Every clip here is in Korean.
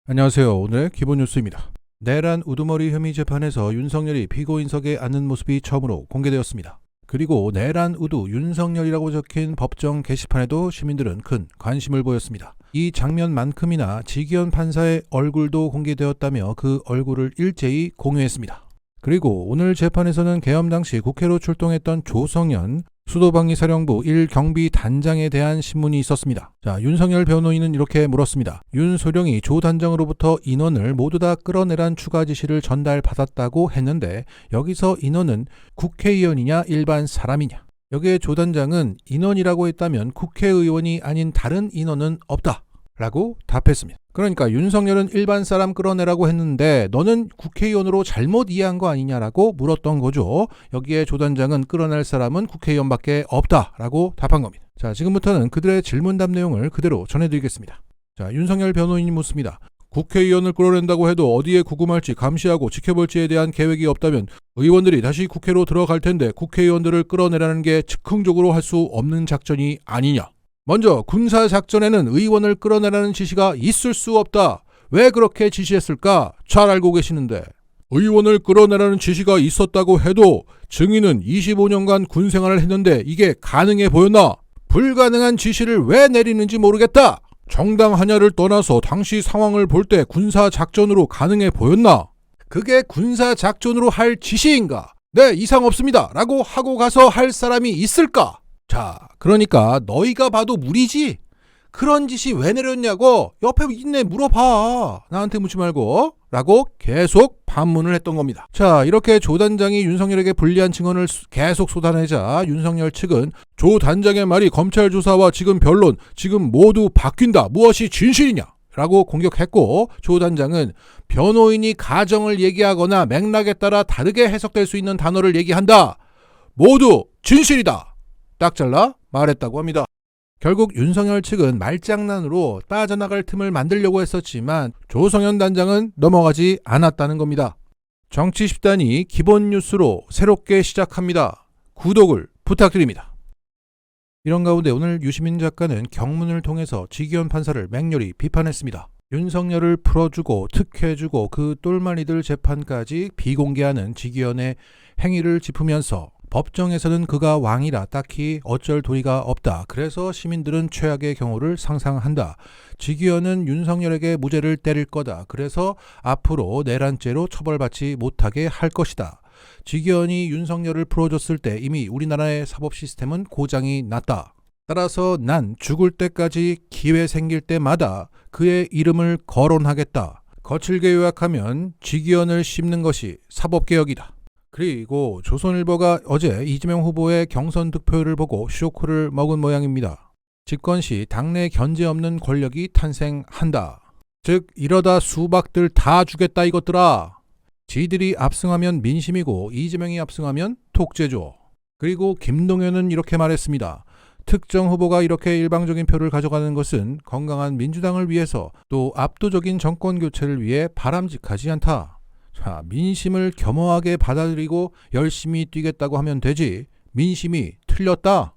안녕하세요. 오늘의 기본 뉴스입니다. 내란 우두머리 혐의 재판에서 윤석열이 피고인석에 앉는 모습이 처음으로 공개되었습니다. 그리고 내란 우두 윤석열이라고 적힌 법정 게시판에도 시민들은 큰 관심을 보였습니다. 이 장면만큼이나 지기현 판사의 얼굴도 공개되었다며 그 얼굴을 일제히 공유했습니다. 그리고 오늘 재판에서는 계엄 당시 국회로 출동했던 조성현 수도방위사령부 1경비단장에 대한 신문이 있었습니다. 자, 윤석열 변호인은 이렇게 물었습니다. 윤소령이 조 단장으로부터 인원을 모두 다 끌어내란 추가 지시를 전달받았다고 했는데 여기서 인원은 국회의원이냐 일반 사람이냐? 여기에 조 단장은 인원이라고 했다면 국회의원이 아닌 다른 인원은 없다 라고 답했습니다. 그러니까 윤석열은 일반 사람 끌어내라고 했는데 너는 국회의원으로 잘못 이해한 거 아니냐라고 물었던 거죠. 여기에 조 단장은 끌어낼 사람은 국회의원밖에 없다라고 답한 겁니다. 자, 지금부터는 그들의 질문답 내용을 그대로 전해드리겠습니다. 자, 윤석열 변호인이 묻습니다. 국회의원을 끌어낸다고 해도 어디에 구금할지 감시하고 지켜볼지에 대한 계획이 없다면 의원들이 다시 국회로 들어갈 텐데 국회의원들을 끌어내라는 게 즉흥적으로 할 수 없는 작전이 아니냐. 먼저 군사작전에는 의원을 끌어내라는 지시가 있을 수 없다. 왜 그렇게 지시했을까? 잘 알고 계시는데. 의원을 끌어내라는 지시가 있었다고 해도 증인은 25년간 군생활을 했는데 이게 가능해 보였나? 불가능한 지시를 왜 내리는지 모르겠다. 정당하냐를 떠나서 당시 상황을 볼 때 군사작전으로 가능해 보였나? 그게 군사작전으로 할 지시인가? 네, 이상 없습니다. 라고 하고 가서 할 사람이 있을까? 자, 그러니까 너희가 봐도 무리지? 그런 짓이 왜 내렸냐고 옆에 있네 물어봐. 나한테 묻지 말고. 라고 계속 반문을 했던 겁니다. 자, 이렇게 조 단장이 윤석열에게 불리한 증언을 계속 쏟아내자 윤석열 측은 조 단장의 말이 검찰 조사와 지금 변론, 지금 모두 바뀐다. 무엇이 진실이냐? 라고 공격했고 조 단장은 변호인이 가정을 얘기하거나 맥락에 따라 다르게 해석될 수 있는 단어를 얘기한다. 모두 진실이다. 딱 잘라 말했다고 합니다. 결국 윤석열 측은 말장난으로 빠져나갈 틈을 만들려고 했었지만 조성현 단장은 넘어가지 않았다는 겁니다. 정치 10단이 기본 뉴스로 새롭게 시작합니다. 구독을 부탁드립니다. 이런 가운데 오늘 유시민 작가는 경문을 통해서 지기현 판사를 맹렬히 비판했습니다. 윤석열을 풀어주고 특혜주고 그 똘마니들 재판까지 비공개하는 지기현의 행위를 짚으면서 법정에서는 그가 왕이라 딱히 어쩔 도리가 없다. 그래서 시민들은 최악의 경우를 상상한다. 지기현은 윤석열에게 무죄를 때릴 거다. 그래서 앞으로 내란죄로 처벌받지 못하게 할 것이다. 지기현이 윤석열을 풀어줬을 때 이미 우리나라의 사법 시스템은 고장이 났다. 따라서 난 죽을 때까지 기회 생길 때마다 그의 이름을 거론하겠다. 거칠게 요약하면 지기현을 씹는 것이 사법개혁이다. 그리고 조선일보가 어제 이재명 후보의 경선 득표율을 보고 쇼크를 먹은 모양입니다. 집권 시 당내 견제 없는 권력이 탄생한다. 즉 이러다 수박들 다 주겠다 이것들아. 지들이 압승하면 민심이고 이재명이 압승하면 독재죠. 그리고 김동연은 이렇게 말했습니다. 특정 후보가 이렇게 일방적인 표를 가져가는 것은 건강한 민주당을 위해서 또 압도적인 정권 교체를 위해 바람직하지 않다. 자, 민심을 겸허하게 받아들이고 열심히 뛰겠다고 하면 되지. 민심이 틀렸다.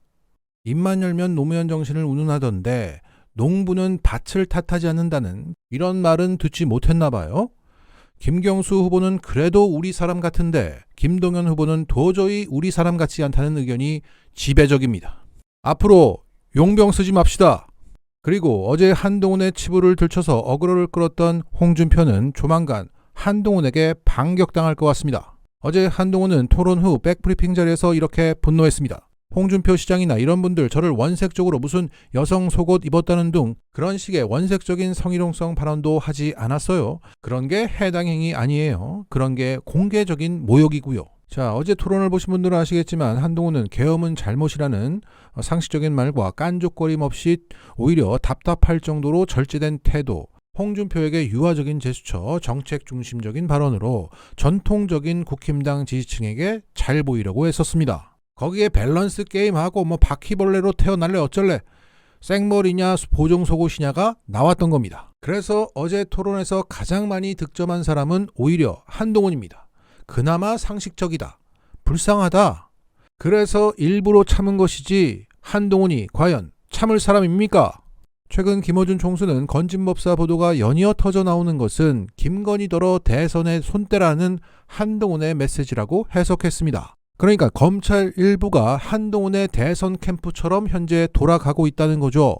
입만 열면 노무현 정신을 운운하던데 농부는 밭을 탓하지 않는다는 이런 말은 듣지 못했나 봐요. 김경수 후보는 그래도 우리 사람 같은데 김동연 후보는 도저히 우리 사람 같지 않다는 의견이 지배적입니다. 앞으로 용병 쓰지 맙시다. 그리고 어제 한동훈의 치부를 들춰서 어그로를 끌었던 홍준표는 조만간 한동훈에게 반격당할 것 같습니다. 어제 한동훈은 토론 후 백브리핑 자리에서 이렇게 분노했습니다. 홍준표 시장이나 이런 분들 저를 원색적으로 무슨 여성 속옷 입었다는 등 그런 식의 원색적인 성희롱성 발언도 하지 않았어요. 그런 게 해당 행위 아니에요. 그런 게 공개적인 모욕이고요. 자, 어제 토론을 보신 분들은 아시겠지만 한동훈은 계엄은 잘못이라는 상식적인 말과 깐족거림 없이 오히려 답답할 정도로 절제된 태도, 홍준표에게 유화적인 제스처, 정책 중심적인 발언으로 전통적인 국힘당 지지층에게 잘 보이려고 했었습니다. 거기에 밸런스 게임하고 바퀴벌레로 태어날래 어쩔래 생머리냐 보정 속옷이냐가 나왔던 겁니다. 그래서 어제 토론에서 가장 많이 득점한 사람은 오히려 한동훈입니다. 그나마 상식적이다. 불쌍하다. 그래서 일부러 참은 것이지 한동훈이 과연 참을 사람입니까? 최근 김어준 총수는 건진법사 보도가 연이어 터져 나오는 것은 김건희더러 대선의 손대라는 한동훈의 메시지라고 해석했습니다. 그러니까 검찰 일부가 한동훈의 대선 캠프처럼 현재 돌아가고 있다는 거죠.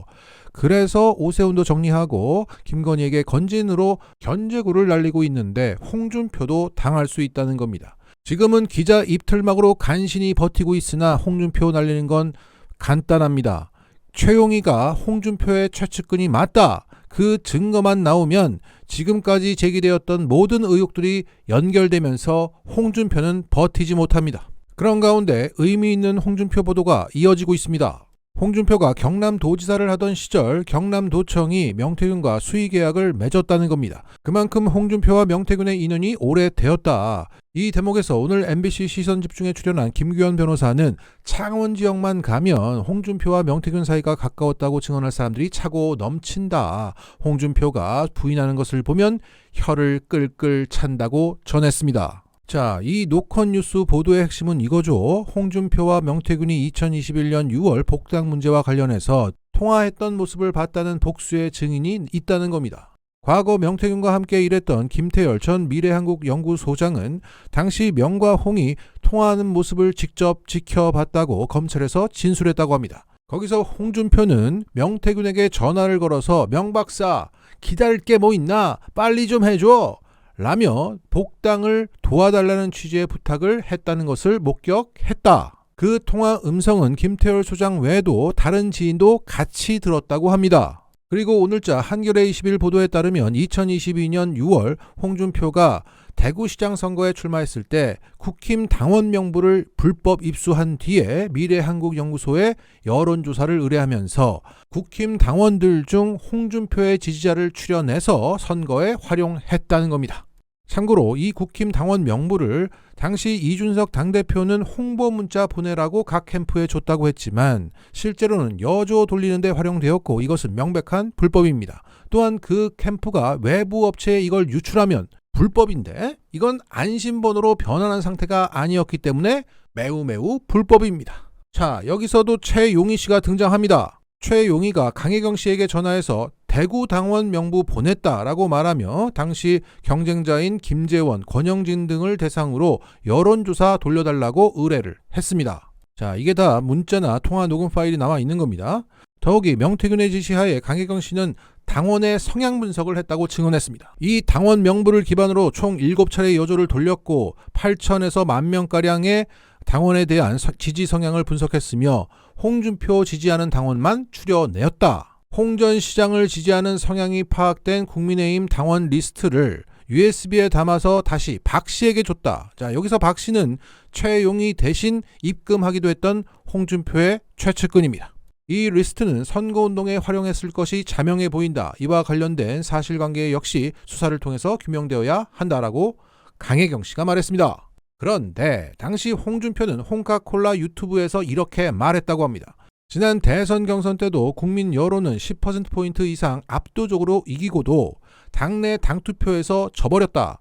그래서 오세훈도 정리하고 김건희에게 건진으로 견제구를 날리고 있는데 홍준표도 당할 수 있다는 겁니다. 지금은 기자 입틀막으로 간신히 버티고 있으나 홍준표 날리는 건 간단합니다. 최용희가 홍준표의 최측근이 맞다. 그 증거만 나오면 지금까지 제기되었던 모든 의혹들이 연결되면서 홍준표는 버티지 못합니다. 그런 가운데 의미 있는 홍준표 보도가 이어지고 있습니다. 홍준표가 경남도지사를 하던 시절 경남도청이 명태균과 수의계약을 맺었다는 겁니다. 그만큼 홍준표와 명태균의 인연이 오래되었다. 이 대목에서 오늘 MBC 시선집중에 출연한 김규현 변호사는 창원 지역만 가면 홍준표와 명태균 사이가 가까웠다고 증언할 사람들이 차고 넘친다. 홍준표가 부인하는 것을 보면 혀를 끌끌 찬다고 전했습니다. 자, 이 노컷 뉴스 보도의 핵심은 이거죠. 홍준표와 명태균이 2021년 6월 복당 문제와 관련해서 통화했던 모습을 봤다는 복수의 증인이 있다는 겁니다. 과거 명태균과 함께 일했던 김태열 전 미래한국연구소장은 당시 명과 홍이 통화하는 모습을 직접 지켜봤다고 검찰에서 진술했다고 합니다. 거기서 홍준표는 명태균에게 전화를 걸어서 명 박사 기다릴 게 뭐 있나 빨리 좀 해줘 라며 복당을 도와달라는 취지의 부탁을 했다는 것을 목격했다. 그 통화 음성은 김태열 소장 외에도 다른 지인도 같이 들었다고 합니다. 그리고 오늘자 한겨레 21 보도에 따르면 2022년 6월 홍준표가 대구시장 선거에 출마했을 때 국힘 당원 명부를 불법 입수한 뒤에 미래한국연구소에 여론조사를 의뢰하면서 국힘 당원들 중 홍준표의 지지자를 추려내서 선거에 활용했다는 겁니다. 참고로 이 국힘 당원 명부를 당시 이준석 당대표는 홍보 문자 보내라고 각 캠프에 줬다고 했지만 실제로는 여조 돌리는 데 활용되었고 이것은 명백한 불법입니다. 또한 그 캠프가 외부 업체에 이걸 유출하면 불법인데 이건 안심번호로 변환한 상태가 아니었기 때문에 매우 불법입니다. 자, 여기서도 최용희 씨가 등장합니다. 최용희가 강혜경 씨에게 전화해서 대구 당원 명부 보냈다라고 말하며 당시 경쟁자인 김재원, 권영진 등을 대상으로 여론조사 돌려달라고 의뢰를 했습니다. 자, 이게 다 문자나 통화 녹음 파일이 나와 있는 겁니다. 더욱이 명태균의 지시하에 강혜경 씨는 당원의 성향 분석을 했다고 증언했습니다. 이 당원 명부를 기반으로 총 7차례 여조를 돌렸고 8천에서 10,000명가량의 당원에 대한 지지 성향을 분석했으며 홍준표 지지하는 당원만 추려내었다. 홍 전 시장을 지지하는 성향이 파악된 국민의힘 당원 리스트를 USB에 담아서 다시 박 씨에게 줬다. 자, 여기서 박 씨는 최용희 대신 입금하기도 했던 홍준표의 최측근입니다. 이 리스트는 선거운동에 활용했을 것이 자명해 보인다. 이와 관련된 사실관계 역시 수사를 통해서 규명되어야 한다라고 강혜경 씨가 말했습니다. 그런데 당시 홍준표는 홍카콜라 유튜브에서 이렇게 말했다고 합니다. 지난 대선 경선 때도 국민 여론은 10%포인트 이상 압도적으로 이기고도 당내 당투표에서 져버렸다.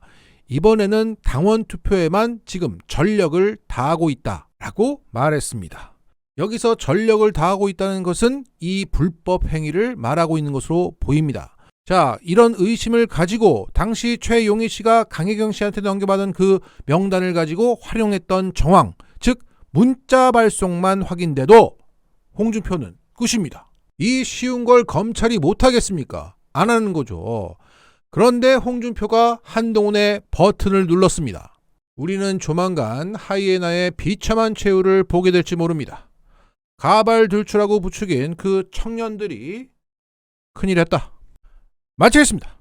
이번에는 당원 투표에만 지금 전력을 다하고 있다 라고 말했습니다. 여기서 전력을 다하고 있다는 것은 이 불법 행위를 말하고 있는 것으로 보입니다. 자, 이런 의심을 가지고 당시 최용희 씨가 강혜경 씨한테 넘겨받은 그 명단을 가지고 활용했던 정황, 즉 문자 발송만 확인돼도 홍준표는 끝입니다. 이 쉬운 걸 검찰이 못하겠습니까? 안 하는 거죠. 그런데 홍준표가 한동훈의 버튼을 눌렀습니다. 우리는 조만간 하이에나의 비참한 최후를 보게 될지 모릅니다. 가발들추라고 부추긴 그 청년들이 큰일 했다. 마치겠습니다.